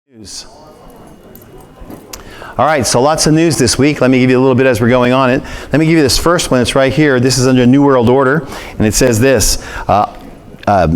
News. All right, so lots of news this week. Let me give you a little bit as we're going on it. Let me give you this first one. It's right here. This is under New World Order, and it says this.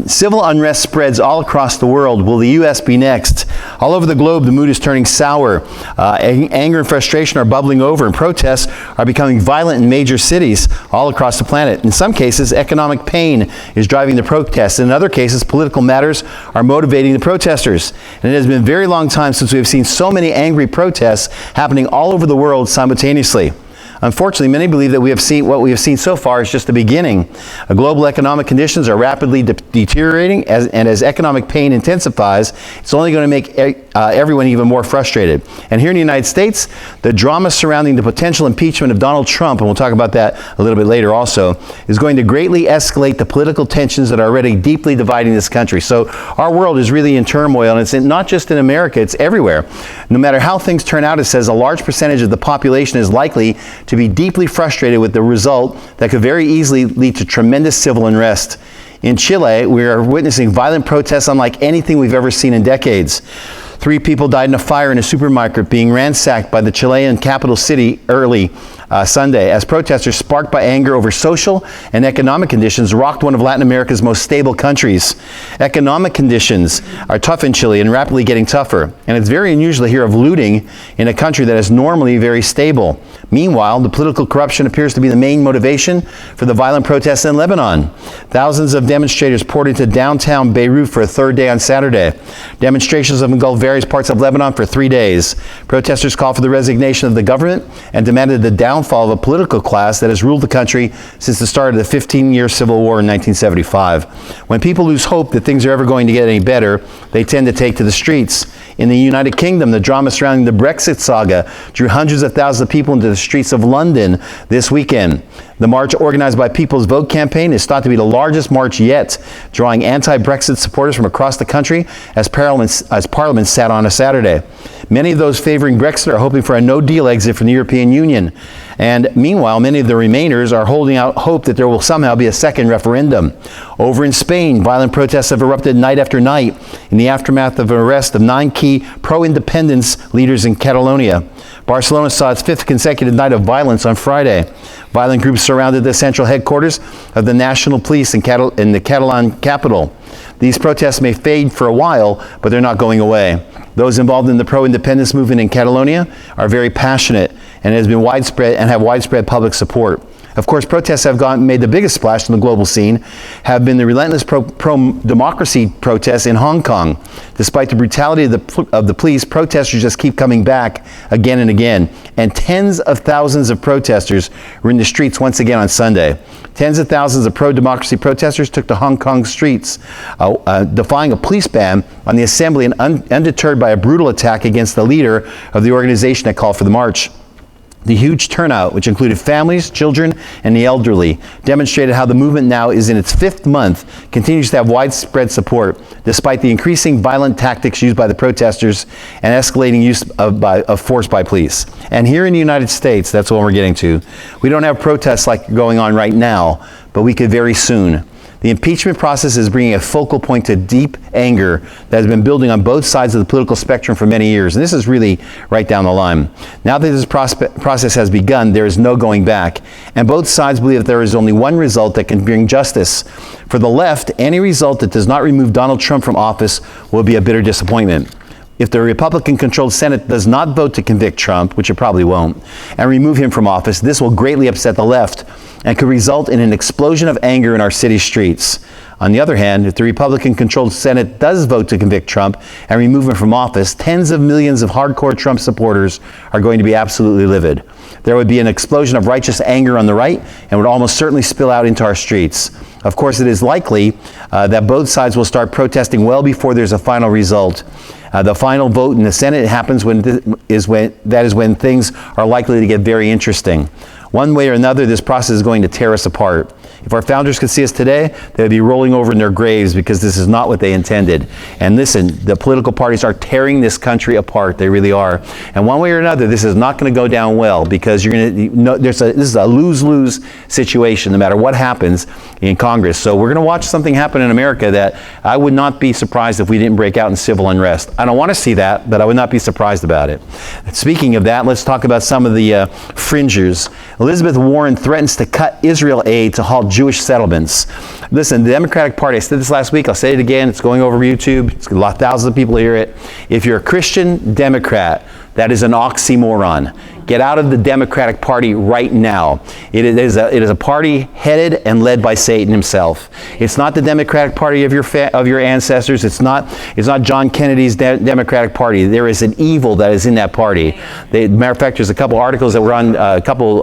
Civil unrest spreads all across the world. Will the U.S. be next? All over the globe, the mood is turning sour. Anger and frustration are bubbling over, and protests are becoming violent in major cities all across the planet. In some cases, economic pain is driving the protests. In other cases, political matters are motivating the protesters. And it has been a very long time since we have seen so many angry protests happening all over the world simultaneously. Unfortunately, many believe that what we have seen so far is just the beginning. Global economic conditions are rapidly deteriorating, and as economic pain intensifies, it's only going to make everyone even more frustrated. And here in the United States, the drama surrounding the potential impeachment of Donald Trump, and we'll talk about that a little bit later also, is going to greatly escalate the political tensions that are already deeply dividing this country. So our world is really in turmoil, and it's not just in America, it's everywhere. No matter how things turn out, it says a large percentage of the population is likely to be deeply frustrated with the result that could very easily lead to tremendous civil unrest. In Chile, we are witnessing violent protests unlike anything we've ever seen in decades. 3 people died in a fire in a supermarket being ransacked by the Chilean capital city early Sunday, as protesters sparked by anger over social and economic conditions rocked one of Latin America's most stable countries. Economic conditions are tough in Chile and rapidly getting tougher, and it's very unusual to hear of looting in a country that is normally very stable. Meanwhile, the political corruption appears to be the main motivation for the violent protests in Lebanon. Thousands of demonstrators poured into downtown Beirut for a third day on Saturday. Demonstrations have engulfed various parts of Lebanon for 3 days. Protesters called for the resignation of the government and demanded the downfall of a political class that has ruled the country since the start of the 15-year civil war in 1975. When people lose hope that things are ever going to get any better, they tend to take to the streets. In the United Kingdom, the drama surrounding the Brexit saga drew hundreds of thousands of people into the streets of London this weekend. The march, organized by People's Vote campaign, is thought to be the largest march yet, drawing anti-Brexit supporters from across the country as Parliament sat on a Saturday. Many of those favoring Brexit are hoping for a no-deal exit from the European Union. And meanwhile, many of the Remainers are holding out hope that there will somehow be a second referendum. Over in Spain, violent protests have erupted night after night in the aftermath of an arrest of 9 key pro-independence leaders in Catalonia. Barcelona saw its 5th consecutive night of violence on Friday. Violent groups surrounded the central headquarters of the national police in the Catalan capital. These protests may fade for a while, but they're not going away. Those involved in the pro-independence movement in Catalonia are very passionate and have widespread public support. Of course, protests have made the biggest splash on the global scene have been the relentless pro-democracy protests in Hong Kong. Despite the brutality of the police, protesters just keep coming back again and again. And tens of thousands of protesters were in the streets once again on Sunday. Tens of thousands of pro-democracy protesters took to Hong Kong streets, defying a police ban on the assembly and undeterred by a brutal attack against the leader of the organization that called for the march. The huge turnout, which included families, children, and the elderly, demonstrated how the movement now is in its 5th month, continues to have widespread support, despite the increasing violent tactics used by the protesters and escalating use of force by police. And here in the United States, that's what we're getting to. We don't have protests like going on right now, but we could very soon. The impeachment process is bringing a focal point to deep anger that has been building on both sides of the political spectrum for many years. And this is really right down the line. Now that this process has begun, there is no going back. And both sides believe that there is only one result that can bring justice. For the left, any result that does not remove Donald Trump from office will be a bitter disappointment. If the Republican-controlled Senate does not vote to convict Trump, which it probably won't, and remove him from office, this will greatly upset the left and could result in an explosion of anger in our city streets. On the other hand, if the Republican-controlled Senate does vote to convict Trump and remove him from office, tens of millions of hardcore Trump supporters are going to be absolutely livid. There would be an explosion of righteous anger on the right and would almost certainly spill out into our streets. Of course, it is likely that both sides will start protesting well before there's a final result. The final vote in the Senate happens when things are likely to get very interesting. One way or another, this process is going to tear us apart. If our founders could see us today, they would be rolling over in their graves because this is not what they intended. And listen, the political parties are tearing this country apart. They really are. And one way or another, this is not going to go down well because you're going to, this is a lose-lose situation no matter what happens in Congress. So we're going to watch something happen in America that I would not be surprised if we didn't break out in civil unrest. I don't want to see that, but I would not be surprised about it. Speaking of that, let's talk about some of the fringers. Elizabeth Warren threatens to cut Israel aid to halt Jewish settlements. Listen, the Democratic Party, I said this last week, I'll say it again, it's going over YouTube, it's thousands of people hear it. If you're a Christian Democrat, that is an oxymoron. Get out of the Democratic Party right now. It is a party headed and led by Satan himself. It's not the Democratic Party of your ancestors. It's not John Kennedy's Democratic Party. There is an evil that is in that party. Matter of fact, there's a couple articles that were on, a couple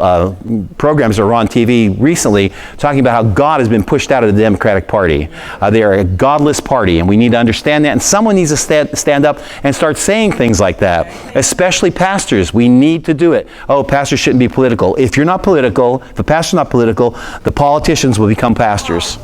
programs that were on TV recently talking about how God has been pushed out of the Democratic Party. They are a godless party, and we need to understand that. And someone needs to stand up and start saying things like that, especially pastors. We need to do it. Oh, pastors shouldn't be political. If you're not political, if a pastor's not political, the politicians will become pastors.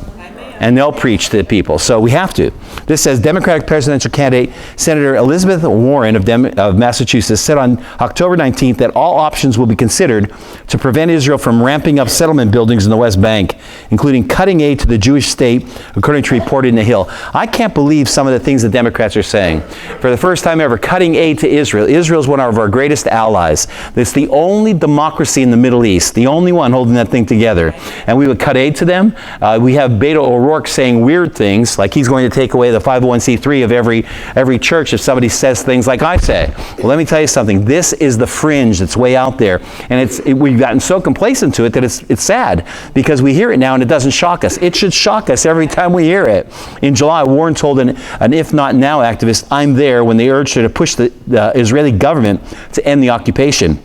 And they'll preach to the people. So we have to. This says Democratic presidential candidate Senator Elizabeth Warren of Massachusetts said on October 19th that all options will be considered to prevent Israel from ramping up settlement buildings in the West Bank, including cutting aid to the Jewish state, according to reported in The Hill. I can't believe some of the things the Democrats are saying. For the first time ever, cutting aid to Israel. Israel is one of our greatest allies. It's the only democracy in the Middle East, the only one holding that thing together. And we would cut aid to them. We have Beto O'Rourke saying weird things, like he's going to take away the 501c3 of every church if somebody says things like I say. Well, let me tell you something. This is the fringe that's way out there, and we've gotten so complacent to it that it's sad because we hear it now and it doesn't shock us. It should shock us every time we hear it. In July, Warren told an If Not Now activist, "I'm there," when they urged her to push the Israeli government to end the occupation.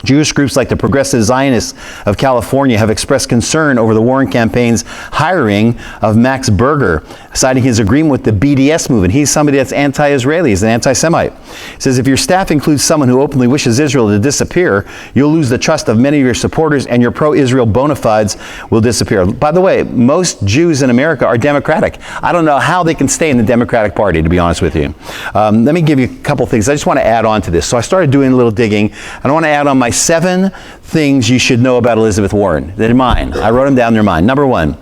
Jewish groups like the Progressive Zionists of California have expressed concern over the Warren campaign's hiring of Max Berger, citing his agreement with the BDS movement. He's somebody that's anti-Israeli, he's an anti-Semite. He says, if your staff includes someone who openly wishes Israel to disappear, you'll lose the trust of many of your supporters and your pro-Israel bona fides will disappear. By the way, most Jews in America are Democratic. I don't know how they can stay in the Democratic Party, to be honest with you. Let me give you a couple things. I just want to add on to this. So I started doing a little digging, and I want to add on my 7 things you should know about Elizabeth Warren. They're mine. I wrote them down, they're mine. Number 1,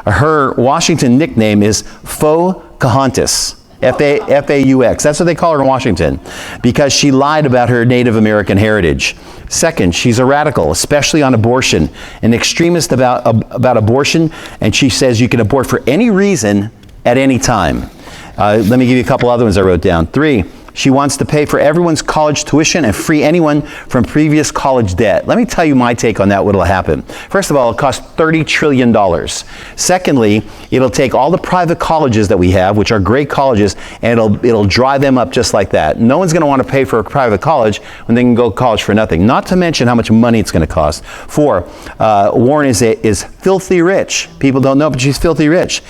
her Washington nickname is Pocahontas. F-A-U-X. That's what they call her in Washington, because she lied about her Native American heritage. Second, she's a radical, especially on abortion, an extremist about abortion, and she says you can abort for any reason at any time. Let me give you a couple other ones I wrote down. 3, she wants to pay for everyone's college tuition and free anyone from previous college debt. Let me tell you my take on that, what'll happen. First of all, it'll cost $30 trillion. Secondly, it'll take all the private colleges that we have, which are great colleges, and it'll dry them up just like that. No one's going to want to pay for a private college when they can go to college for nothing. Not to mention how much money it's going to cost. 4, Warren is filthy rich. People don't know, but she's filthy rich.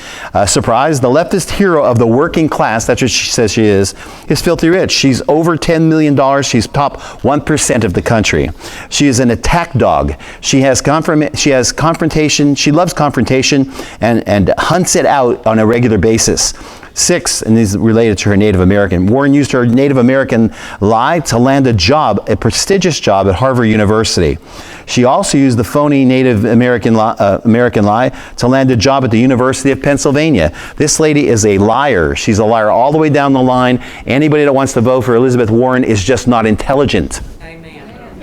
Surprise, the leftist hero of the working class, that's what she says she is filthy rich. She's over $10 million. She's top 1% of the country. She is an attack dog. She has confrontation. She loves confrontation and hunts it out on a regular basis. 6, and these related to her Native American. Warren used her Native American lie to land a prestigious job at Harvard University. She also used the phony Native American lie to land a job at the University of Pennsylvania. This lady is a liar. She's a liar all the way down the line. Anybody that wants to vote for Elizabeth Warren is just not intelligent.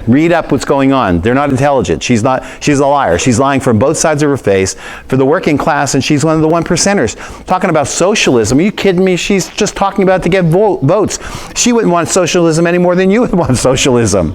Read up what's going on. They're not intelligent. She's a liar. She's lying from both sides of her face for the working class, and she's one of the 1%ers. Talking about socialism. Are you kidding me? She's just talking about to get votes. She wouldn't want socialism any more than you would want socialism.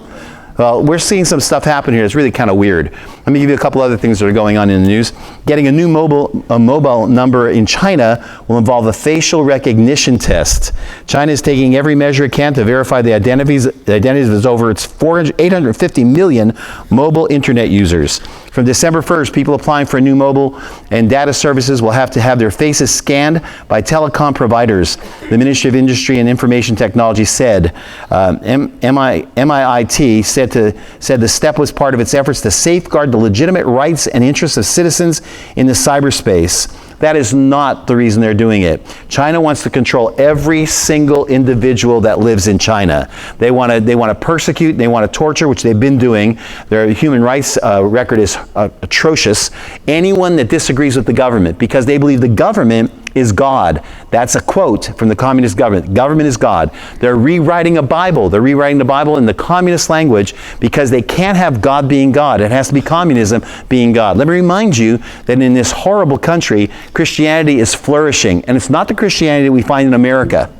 Well, we're seeing some stuff happen here. It's really kind of weird. Let me give you a couple other things that are going on in the news. Getting a new mobile number in China will involve a facial recognition test. China is taking every measure it can to verify the identities of over its 850 million mobile internet users. From December 1st, people applying for new mobile and data services will have to have their faces scanned by telecom providers. The Ministry of Industry and Information Technology said. MIT said the step was part of its efforts to safeguard the legitimate rights and interests of citizens in the cyberspace. That is not the reason they're doing it. China wants to control every single individual that lives in China. They want to persecute, they want to torture, which they've been doing. Their human rights record is atrocious. Anyone that disagrees with the government, because they believe the government is God. That's a quote from the communist government. Government is God. They're rewriting a Bible. They're rewriting the Bible in the communist language because they can't have God being God. It has to be communism being God. Let me remind you that in this horrible country, Christianity is flourishing. And it's not the Christianity we find in America.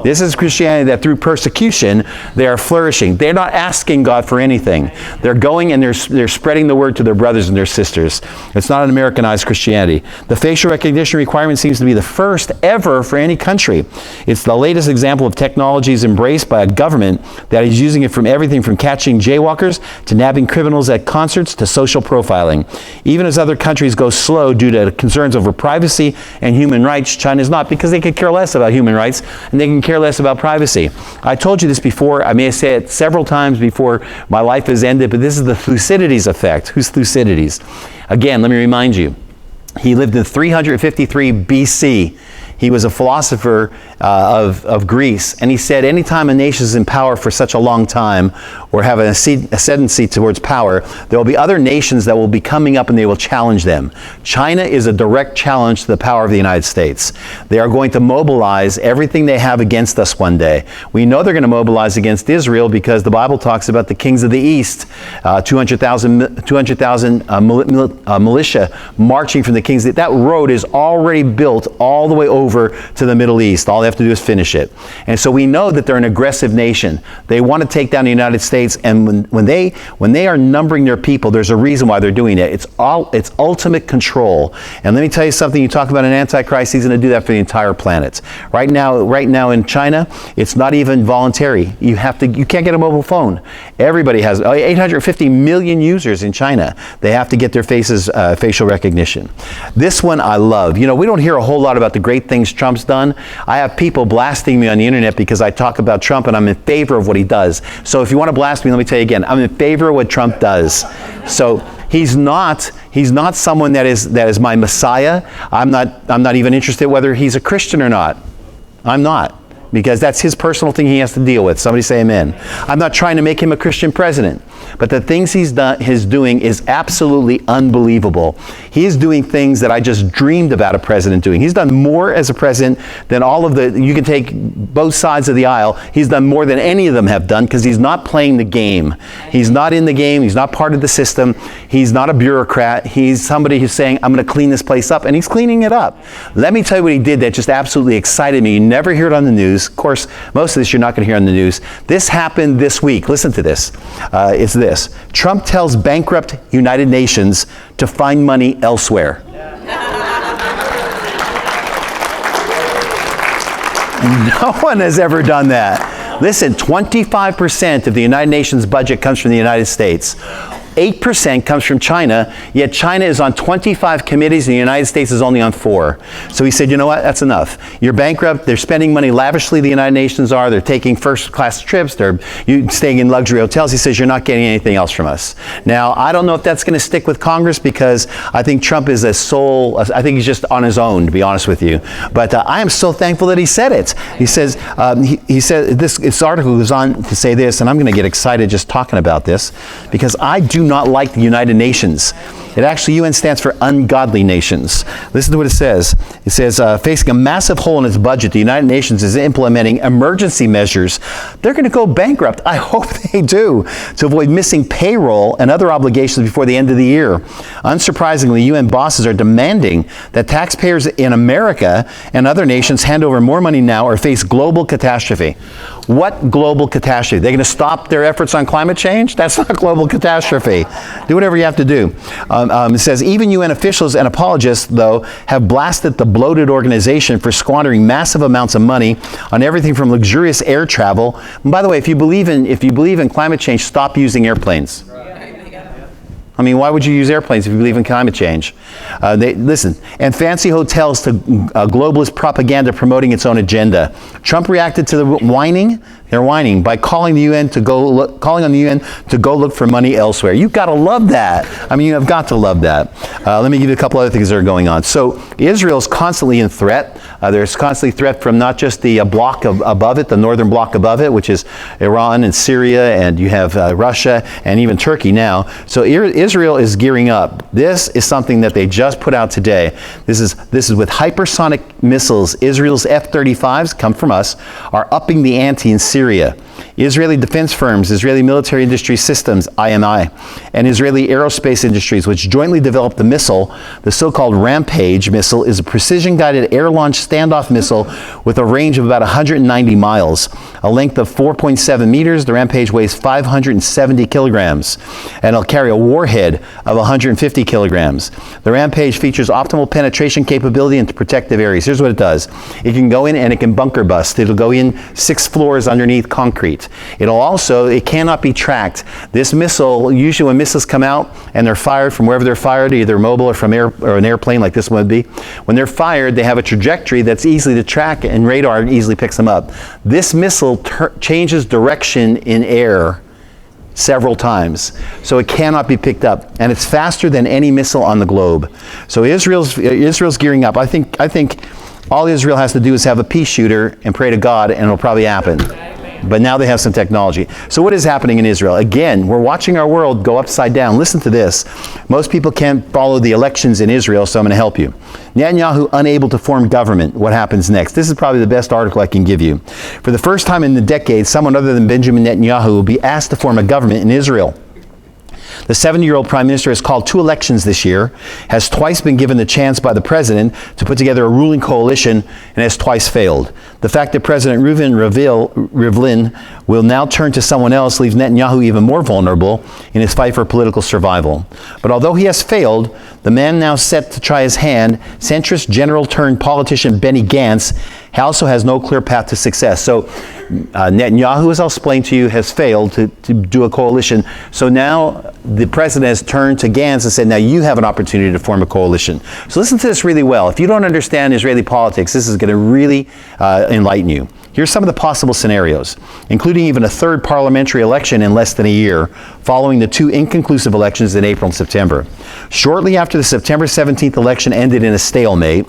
This is Christianity that through persecution, they are flourishing. They're not asking God for anything. They're going and they're spreading the word to their brothers and their sisters. It's not an Americanized Christianity. The facial recognition requirement seems to be the first ever for any country. It's the latest example of technologies embraced by a government that is using it from everything from catching jaywalkers to nabbing criminals at concerts to social profiling. Even as other countries go slow due to concerns over privacy and human rights, China is not, because they could care less about human rights and they can care less about privacy. I told you this before. I may have said it several times before my life has ended, but this is the Thucydides effect. Who's Thucydides? Again, let me remind you. He lived in 353 BC. He was a philosopher of Greece, and he said anytime a nation is in power for such a long time or have an ascendancy towards power, there will be other nations that will be coming up and they will challenge them. China is a direct challenge to the power of the United States. They are going to mobilize everything they have against us one day. We know they're going to mobilize against Israel because the Bible talks about the kings of the East, 200,000 militia marching from the kings. That road is already built all the way over to the Middle East. All they have to do is finish it. And so we know that they're an aggressive nation. They want to take down the United States, and when they are numbering their people, there's a reason why they're doing it. It's ultimate control. And let me tell you something, you talk about an antichrist, he's going to do that for the entire planet. Right now in China, it's not even voluntary. You can't get a mobile phone. Everybody has 850 million users in China. They have to get their facial recognition. This one I love. You know, we don't hear a whole lot about the great things Trump's done. I have people blasting me on the internet because I talk about Trump and I'm in favor of what he does. So if you want to blast me, let me tell you again, I'm in favor of what Trump does. So he's not someone that is my Messiah. I'm not even interested whether he's a Christian or not. I'm not. Because that's his personal thing he has to deal with. Somebody say amen. I'm not trying to make him a Christian president. But the things he's doing is absolutely unbelievable. He is doing things that I just dreamed about a president doing. He's done more as a president than you can take both sides of the aisle. He's done more than any of them have done because he's not playing the game. He's not in the game. He's not part of the system. He's not a bureaucrat. He's somebody who's saying, I'm going to clean this place up. And he's cleaning it up. Let me tell you what he did that just absolutely excited me. You never hear it on the news. Of course, most of this you're not going to hear on the news. This happened this week. Listen to this. It's this. Trump tells bankrupt United Nations to find money elsewhere. No one has ever done that. Listen, 25% of the United Nations budget comes from the United States. 8% comes from China, yet China is on 25 committees and the United States is only on 4. So he said, you know what, that's enough. You're bankrupt, they're spending money lavishly, the United Nations are, they're taking first-class trips, they're staying in luxury hotels. He says, you're not getting anything else from us. Now, I don't know if that's going to stick with Congress because I think Trump is I think he's just on his own, to be honest with you. But I am so thankful that he said it. He says, he said, this article goes on to say this, and I'm going to get excited just talking about this, because I do not like the United Nations. It actually, UN stands for ungodly nations. Listen to what it says. It says, facing a massive hole in its budget, the United Nations is implementing emergency measures. They're going to go bankrupt. I hope they do, to avoid missing payroll and other obligations before the end of the year. Unsurprisingly, UN bosses are demanding that taxpayers in America and other nations hand over more money now or face global catastrophe. What global catastrophe? They're going to stop their efforts on climate change? That's not global catastrophe. Do whatever you have to do. It says, even UN officials and apologists, though, have blasted the bloated organization for squandering massive amounts of money on everything from luxurious air travel. And by the way, if you believe in climate change, stop using airplanes. I mean, why would you use airplanes if you believe in climate change? Listen, and fancy hotels to globalist propaganda promoting its own agenda. Trump reacted to the whining. They're whining by calling on the UN to go look for money elsewhere. You've got to love that. I mean, you've got to love that. Let me give you a couple other things that are going on. So Israel's constantly in threat. There's constantly threat from not just the block above it, the northern block above it, which is Iran and Syria, and you have Russia and even Turkey now. So Israel is gearing up. This is something that they just put out today. This is with hypersonic missiles. Israel's F-35s, come from us, are upping the ante in Syria. Israeli defense firms, Israeli Military Industry Systems, IMI, and Israeli Aerospace Industries, which jointly developed the missile. The so-called Rampage missile is a precision-guided air-launched standoff missile with a range of about 190 miles, a length of 4.7 meters. The Rampage weighs 570 kilograms, and it'll carry a warhead of 150 kilograms. The Rampage features optimal penetration capability into protective areas. Here's what it does. It can go in and it can bunker bust. It'll go in 6 floors underneath concrete. It cannot be tracked. This missile, usually when missiles come out and they're fired from wherever they're fired, either mobile or from an airplane like this one would be, when they're fired, they have a trajectory that's easy to track and radar easily picks them up. This missile changes direction in air several times, so it cannot be picked up, and it's faster than any missile on the globe. So Israel's gearing up. I think all Israel has to do is have a pea shooter and pray to God, and it'll probably happen. But now they have some technology. So what is happening in Israel? Again, we're watching our world go upside down. Listen to this. Most people can't follow the elections in Israel, so I'm going to help you. Netanyahu unable to form government. What happens next? This is probably the best article I can give you. For the first time in the decade, someone other than Benjamin Netanyahu will be asked to form a government in Israel. The 70-year-old prime minister has called 2 elections this year, has twice been given the chance by the president to put together a ruling coalition, and has twice failed. The fact that President Rivlin will now turn to someone else leaves Netanyahu even more vulnerable in his fight for political survival. But although he has failed, the man now set to try his hand, centrist general-turned-politician Benny Gantz, also has no clear path to success. So Netanyahu, as I'll explain to you, has failed to do a coalition. So now the president has turned to Gantz and said, now you have an opportunity to form a coalition. So listen to this really well. If you don't understand Israeli politics, this is going to really enlighten you. Here's some of the possible scenarios, including even a 3rd parliamentary election in less than a year, following the 2 inconclusive elections in April and September. Shortly after the September 17th election ended in a stalemate,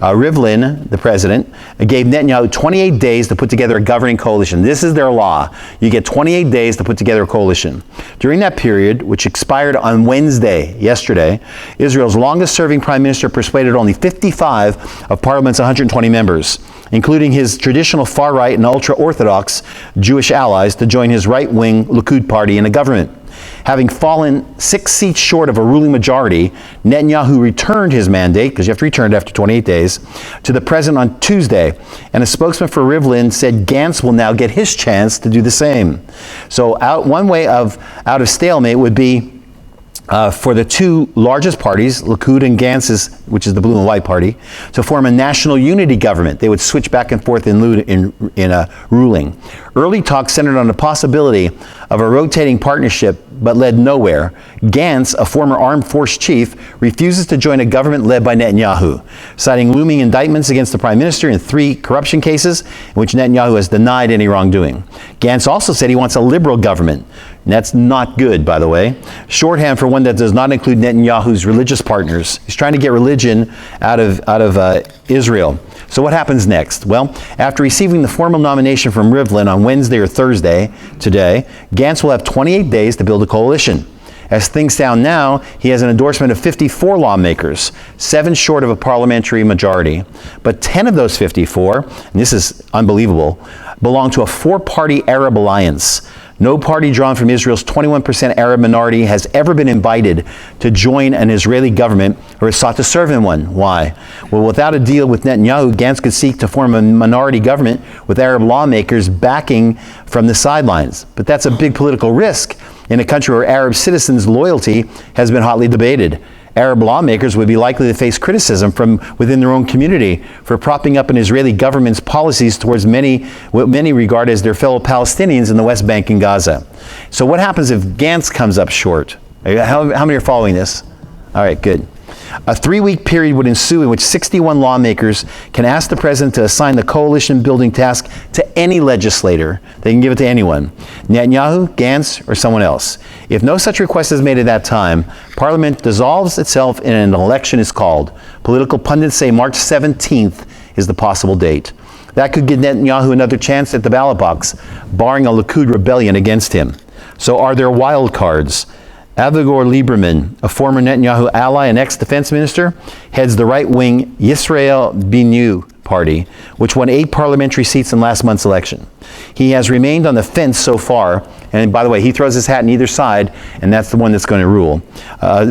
Rivlin, the president, gave Netanyahu 28 days to put together a governing coalition. This is their law. You get 28 days to put together a coalition. During that period, which expired on Wednesday, yesterday, Israel's longest-serving prime minister persuaded only 55 of Parliament's 120 members, including his traditional far-right and ultra-Orthodox Jewish allies, to join his right-wing Likud party in a government. Having fallen 6 seats short of a ruling majority, Netanyahu returned his mandate, because you have to return it after 28 days, to the president on Tuesday. And a spokesman for Rivlin said Gantz will now get his chance to do the same. So one way out of stalemate would be for the 2 largest parties, Likud and Gantz's, which is the blue and white party, to form a national unity government. They would switch back and forth in ruling. Early talks centered on the possibility of a rotating partnership, but led nowhere. Gantz, a former armed force chief, refuses to join a government led by Netanyahu, citing looming indictments against the prime minister in 3 corruption cases in which Netanyahu has denied any wrongdoing. Gantz also said he wants a liberal government. And that's not good, by the way. Shorthand for one that does not include Netanyahu's religious partners. He's trying to get religion out of Israel. So what happens next? Well, after receiving the formal nomination from Rivlin on Wednesday or Thursday, today, Gantz will have 28 days to build a coalition. As things stand now, he has an endorsement of 54 lawmakers, 7 short of a parliamentary majority. But 10 of those 54, and this is unbelievable, belong to a 4-party Arab alliance. No party drawn from Israel's 21% Arab minority has ever been invited to join an Israeli government or has sought to serve in one. Why? Well, without a deal with Netanyahu, Gantz could seek to form a minority government with Arab lawmakers backing from the sidelines. But that's a big political risk in a country where Arab citizens' loyalty has been hotly debated. Arab lawmakers would be likely to face criticism from within their own community for propping up an Israeli government's policies towards what many regard as their fellow Palestinians in the West Bank and Gaza. So what happens if Gantz comes up short? How many are following this? All right, good. A 3-week period would ensue in which 61 lawmakers can ask the president to assign the coalition building task to any legislator. They can give it to anyone. Netanyahu, Gantz, or someone else. If no such request is made at that time, Parliament dissolves itself and an election is called. Political pundits say March 17th is the possible date. That could give Netanyahu another chance at the ballot box, barring a Likud rebellion against him. So are there wild cards? Avigdor Lieberman, a former Netanyahu ally and ex-defense minister, heads the right-wing Yisrael Binu party, which won 8 parliamentary seats in last month's election. He has remained on the fence so far, and by the way, he throws his hat in either side, and that's the one that's going to rule.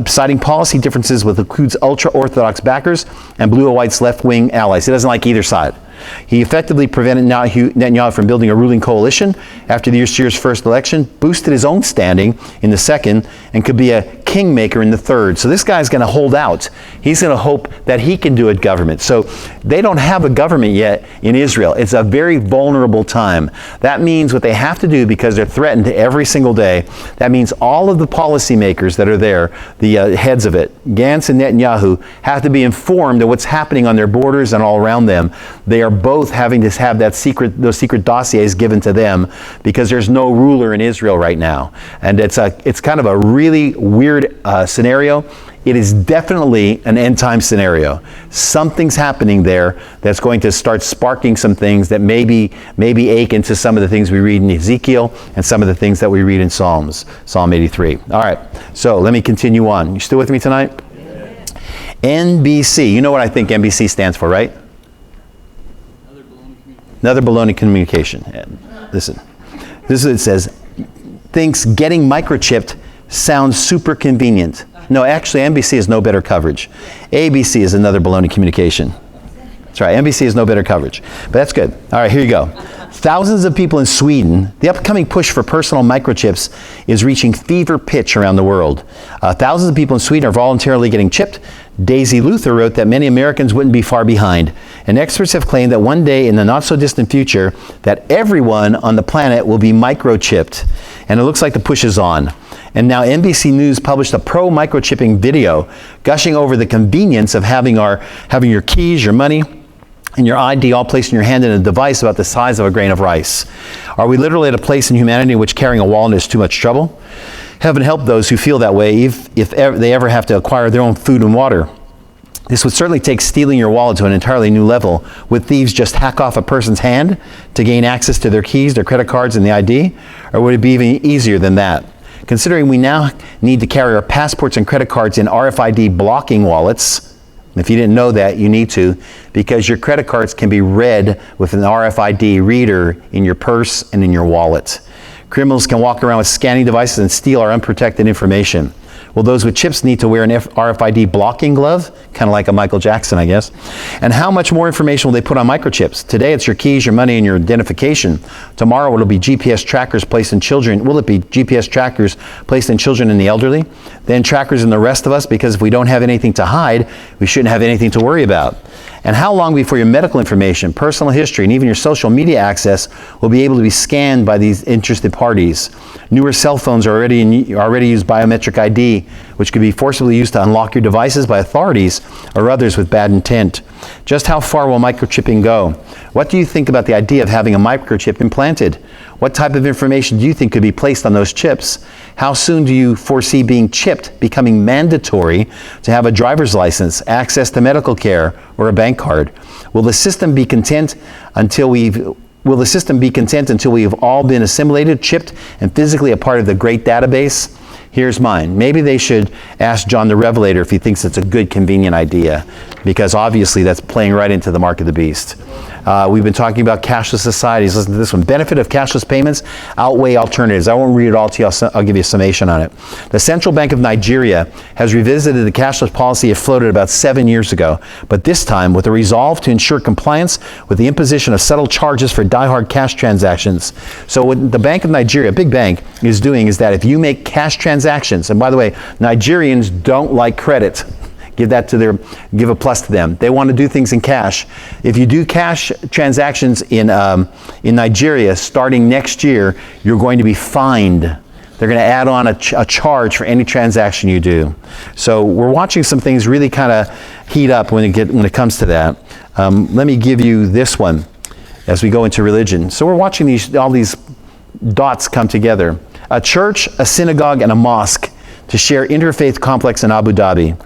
Citing policy differences with Likud's ultra-Orthodox backers and Blue and White's left-wing allies. He doesn't like either side. He effectively prevented Netanyahu from building a ruling coalition after this year's first election, boosted his own standing in the second, and could be a kingmaker in the third. So this guy's going to hold out. He's going to hope that he can do a government. So they don't have a government yet in Israel. It's a very vulnerable time. That means what they have to do, because they're threatened every single day, that means all of the policymakers that are there, the heads of it, Gantz and Netanyahu, have to be informed of what's happening on their borders and all around them. They are both having to have those secret dossiers given to them, because there's no ruler in Israel right now. And it's kind of a really weird scenario. It is definitely an end-time scenario. Something's happening there that's going to start sparking some things that maybe ache into some of the things we read in Ezekiel and some of the things that we read in Psalm 83. All right, so let me continue on. You still with me tonight? Yeah. NBC. You know what I think NBC stands for, right? Another baloney communication. Listen, this is what it says. Thinks getting microchipped sounds super convenient. No, actually, NBC has no better coverage. ABC is another baloney communication. That's right, NBC has no better coverage. But that's good. All right, here you go. Thousands of people in Sweden. The upcoming push for personal microchips is reaching fever pitch around the world. Thousands of people in Sweden are voluntarily getting chipped. Daisy Luther wrote that many Americans wouldn't be far behind. And experts have claimed that one day in the not-so-distant future, that everyone on the planet will be microchipped. And it looks like the push is on. And now NBC News published a pro-microchipping video gushing over the convenience of having your keys, your money, and your ID all placed in your hand in a device about the size of a grain of rice. Are we literally at a place in humanity in which carrying a wallet is too much trouble? Heaven help those who feel that way if they ever have to acquire their own food and water. This would certainly take stealing your wallet to an entirely new level. Would thieves just hack off a person's hand to gain access to their keys, their credit cards, and the ID? Or would it be even easier than that? Considering we now need to carry our passports and credit cards in RFID blocking wallets, if you didn't know that, you need to, because your credit cards can be read with an RFID reader in your purse and in your wallet. Criminals can walk around with scanning devices and steal our unprotected information. Well, those with chips need to wear an RFID blocking glove, kind of like a Michael Jackson, I guess. And how much more information will they put on microchips? Today it's your keys, your money, and your identification. Tomorrow it'll be GPS trackers placed in children. Will it be GPS trackers placed in children and the elderly? Then trackers in the rest of us, because if we don't have anything to hide, we shouldn't have anything to worry about. And how long before your medical information, personal history, and even your social media access will be able to be scanned by these interested parties? Newer cell phones already use biometric ID, which could be forcibly used to unlock your devices by authorities or others with bad intent. Just how far will microchipping go? What do you think about the idea of having a microchip implanted? What type of information do you think could be placed on those chips? How soon do you foresee being chipped becoming mandatory to have a driver's license, access to medical care, or a bank card? Will the system be content until we've all been assimilated, chipped, and physically a part of the great database? Here's mine. Maybe they should ask John the Revelator if he thinks it's a good, convenient idea, because obviously that's playing right into the mark of the beast. We've been talking about cashless societies. Listen to this one. Benefit of cashless payments outweigh alternatives. I won't read it all to you. I'll give you a summation on it. The Central Bank of Nigeria has revisited the cashless policy it floated about 7 years ago, but this time with a resolve to ensure compliance with the imposition of subtle charges for diehard cash transactions. So what the Bank of Nigeria, a big bank, is doing is that if you make cash transactions, and by the way, Nigerians don't like credit. Give a plus to them. They want to do things in cash. If you do cash transactions in Nigeria starting next year, you're going to be fined they're going to add on a charge for any transaction you do. So we're watching some things really kind of heat up when it comes to that. Let me give you this one as we go into religion. So we're watching all these dots come together. A church, a synagogue, and a mosque to share interfaith complex in Abu Dhabi.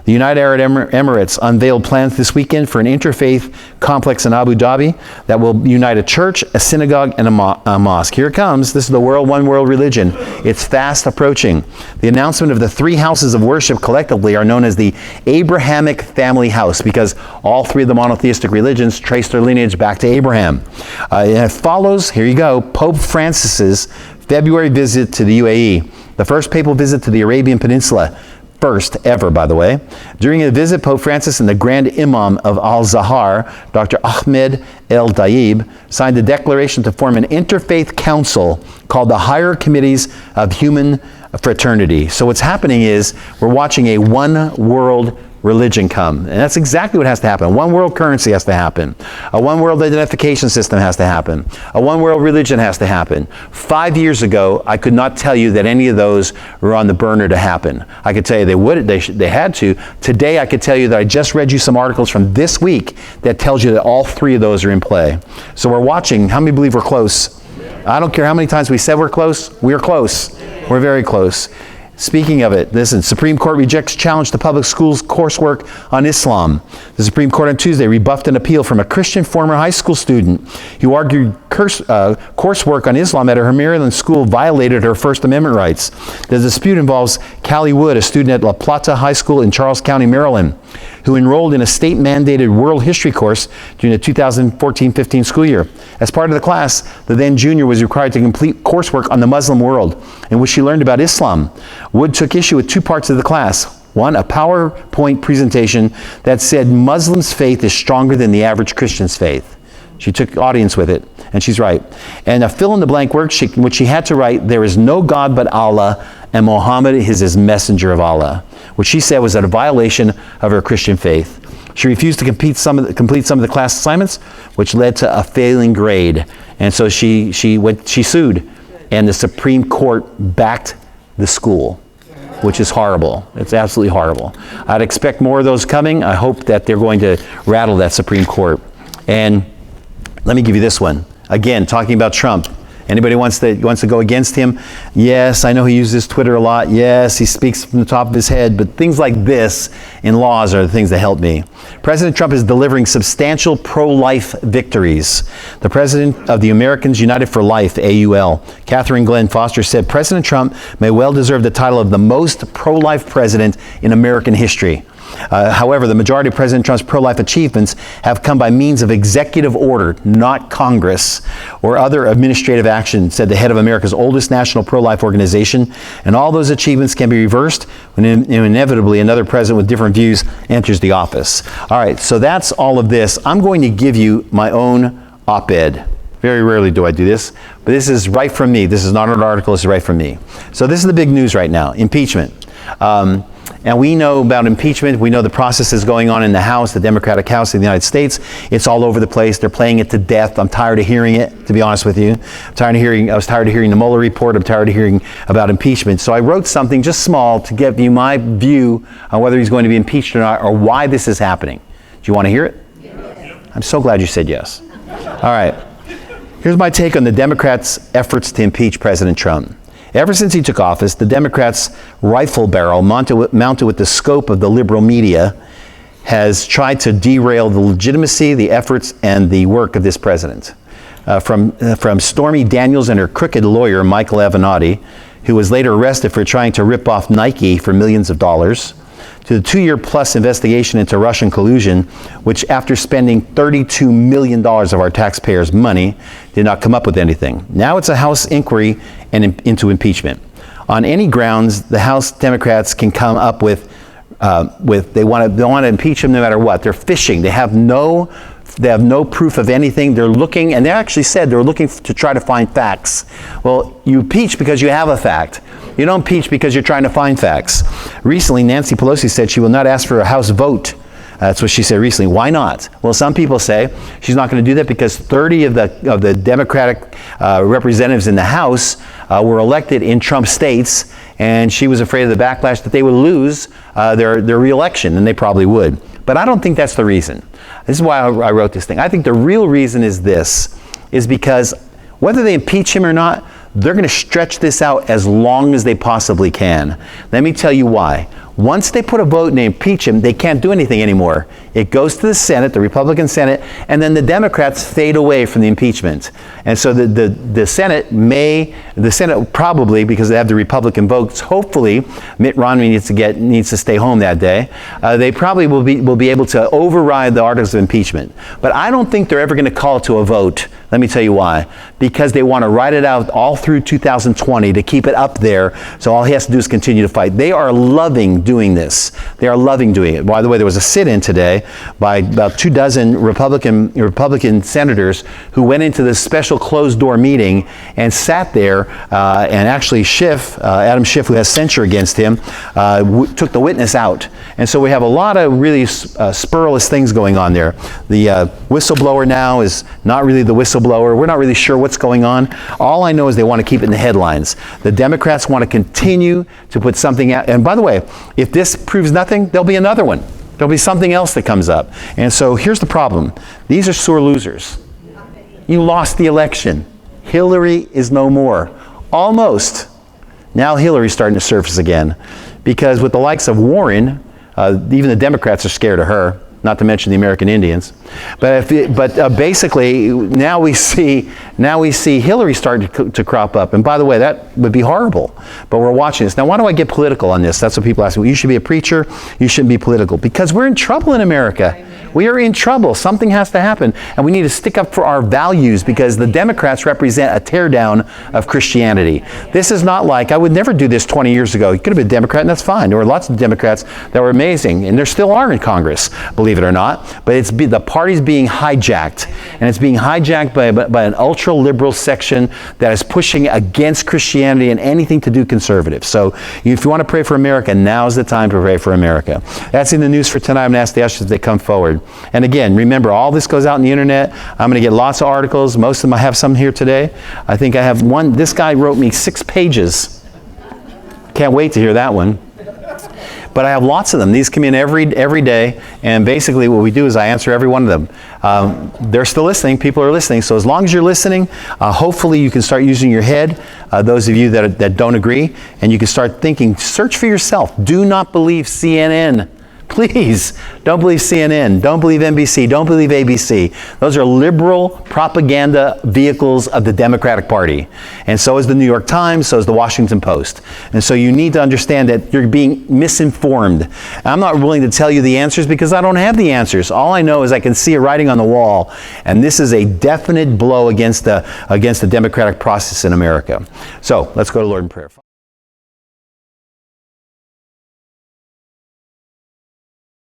The United Arab Emirates unveiled plans this weekend for an interfaith complex in Abu Dhabi that will unite a church, a synagogue, and a mosque. Here it comes. This is the one world religion. It's fast approaching. The announcement of the 3 houses of worship collectively are known as the Abrahamic family house because all 3 of the monotheistic religions trace their lineage back to Abraham. And it follows, here you go, Pope Francis's February visit to the UAE, the first papal visit to the Arabian Peninsula. First ever, by the way. During a visit, Pope Francis and the Grand Imam of Al-Zahar, Dr. Ahmed El-Dayib, signed a declaration to form an interfaith council called the Higher Committees of Human Fraternity. So what's happening is we're watching a one world religion come. And that's exactly what has to happen. One world currency has to happen. A one world identification system has to happen. A one world religion has to happen. 5 years ago, I could not tell you that any of those were on the burner to happen. I could tell you they had to. Today, I could tell you that I just read you some articles from this week that tells you that all 3 of those are in play. So we're watching. How many believe we're close? I don't care how many times we said we're close. We're close. We're very close. Speaking of it, listen, Supreme Court rejects challenge to public schools coursework on Islam. The Supreme Court on Tuesday rebuffed an appeal from a Christian former high school student who argued coursework on Islam at her Maryland school violated her First Amendment rights. The dispute involves Callie Wood, a student at La Plata High School in Charles County, Maryland, who enrolled in a state-mandated world history course during the 2014-15 school year. As part of the class, the then junior was required to complete coursework on the Muslim world, in which she learned about Islam. Wood took issue with 2 parts of the class. One, a PowerPoint presentation that said Muslims' faith is stronger than the average Christian's faith. She took audience with it, and she's right. And a fill-in-the-blank worksheet in which she had to write, "There is no God but Allah, and Muhammad is his messenger of Allah," which she said was a violation of her Christian faith. She refused to complete some of the class assignments, which led to a failing grade. And so she sued, and the Supreme Court backed the school, which is horrible. It's absolutely horrible. I'd expect more of those coming. I hope that they're going to rattle that Supreme Court. And let me give you this one. Again, talking about Trump. Anybody wants to go against him? Yes, I know he uses Twitter a lot. Yes, he speaks from the top of his head. But things like this in laws are the things that help me. President Trump is delivering substantial pro-life victories. The president of the Americans United for Life, AUL, Catherine Glenn Foster, said President Trump may well deserve the title of the most pro-life president in American history. However, the majority of President Trump's pro-life achievements have come by means of executive order, not Congress or other administrative action, said the head of America's oldest national pro-life organization. And all those achievements can be reversed when inevitably another president with different views enters the office. All right, so that's all of this. I'm going to give you my own op-ed. Very rarely do I do this, but this is right from me. This is not an article, this is right from me. So this is the big news right now, impeachment. And we know about impeachment. We know the process is going on in the House, the Democratic House of the United States. It's all over the place. They're playing it to death. I'm tired of hearing it, to be honest with you. I was tired of hearing the Mueller report. I'm tired of hearing about impeachment. So I wrote something just small to give you my view on whether he's going to be impeached or not, or why this is happening. Do you want to hear it? Yes. I'm so glad you said yes. All right. Here's my take on the Democrats' efforts to impeach President Trump. Ever since he took office, the Democrats' rifle barrel, mounted with the scope of the liberal media, has tried to derail the legitimacy, the efforts, and the work of this president. From Stormy Daniels and her crooked lawyer, Michael Avenatti, who was later arrested for trying to rip off Nike for millions of dollars, to the 2-year-plus investigation into Russian collusion, which after spending $32 million of our taxpayers' money, did not come up with anything. Now it's a House inquiry into impeachment. On any grounds, the House Democrats can come up with they want to impeach him no matter what. They're fishing. They have no proof of anything. They're looking, and they actually said they're looking to try to find facts. Well, you impeach because you have a fact. You don't impeach because you're trying to find facts. Recently, Nancy Pelosi said she will not ask for a House vote That's what she said recently. Why not? Well, some people say she's not going to do that because 30 of the Democratic representatives in the House were elected in Trump states, and she was afraid of the backlash that they would lose their re-election, and they probably would. But I don't think that's the reason. This is why I wrote this thing. I think the real reason is because whether they impeach him or not, they're going to stretch this out as long as they possibly can. Let me tell you why. Once they put a vote and they impeach him, they can't do anything anymore. It goes to the Senate, the Republican Senate, and then the Democrats fade away from the impeachment. And so the Senate probably, because they have the Republican votes, hopefully Mitt Romney needs to stay home that day. They probably will be able to override the articles of impeachment. But I don't think they're ever going to call it to a vote. Let me tell you why. Because they want to ride it out all through 2020 to keep it up there, so all he has to do is continue to fight. They are loving doing this. They are loving doing it. By the way, there was a sit-in today by about 24 Republican senators who went into this special closed-door meeting and sat there, and actually Adam Schiff, who has censure against him, took the witness out. And so we have a lot of really spurless things going on there. The whistleblower now is not really the whistleblower. We're not really sure what's going on. All I know is they want to keep it in the headlines. The Democrats want to continue to put something out. And by the way, if this proves nothing, there'll be another one. There'll be something else that comes up. And so here's the problem. These are sore losers. You lost the election. Hillary is no more. Almost. Now Hillary's starting to surface again. Because with the likes of Warren, even the Democrats are scared of her, not to mention the American Indians. But basically, now we see Hillary starting to crop up. And by the way, that would be horrible. But we're watching this. Now, why do I get political on this? That's what people ask me. Well, you should be a preacher. You shouldn't be political. Because we're in trouble in America. We are in trouble. Something has to happen. And we need to stick up for our values because the Democrats represent a teardown of Christianity. This is not like, I would never do this 20 years ago. You could have been a Democrat, and that's fine. There were lots of Democrats that were amazing, and there still are in Congress, believe it or not. But the party's being hijacked. And it's being hijacked by an ultra-liberal section that is pushing against Christianity and anything to do conservative. So if you want to pray for America, now's the time to pray for America. That's in the news for tonight. I'm going to ask the ushers if they come forward. And again, remember, all this goes out on the internet. I'm going to get lots of articles. Most of them, I have some here today. I think I have one. This guy wrote me 6 pages. Can't wait to hear that one. But I have lots of them. These come in every day. And basically what we do is I answer every one of them. They're still listening. People are listening. So as long as you're listening, hopefully you can start using your head, those of you that don't agree. And you can start thinking, search for yourself. Do not believe CNN. Please, don't believe CNN, don't believe NBC, don't believe ABC. Those are liberal propaganda vehicles of the Democratic Party. And so is the New York Times, so is the Washington Post. And so you need to understand that you're being misinformed. I'm not willing to tell you the answers because I don't have the answers. All I know is I can see a writing on the wall, and this is a definite blow against the democratic process in America. So let's go to Lord in prayer.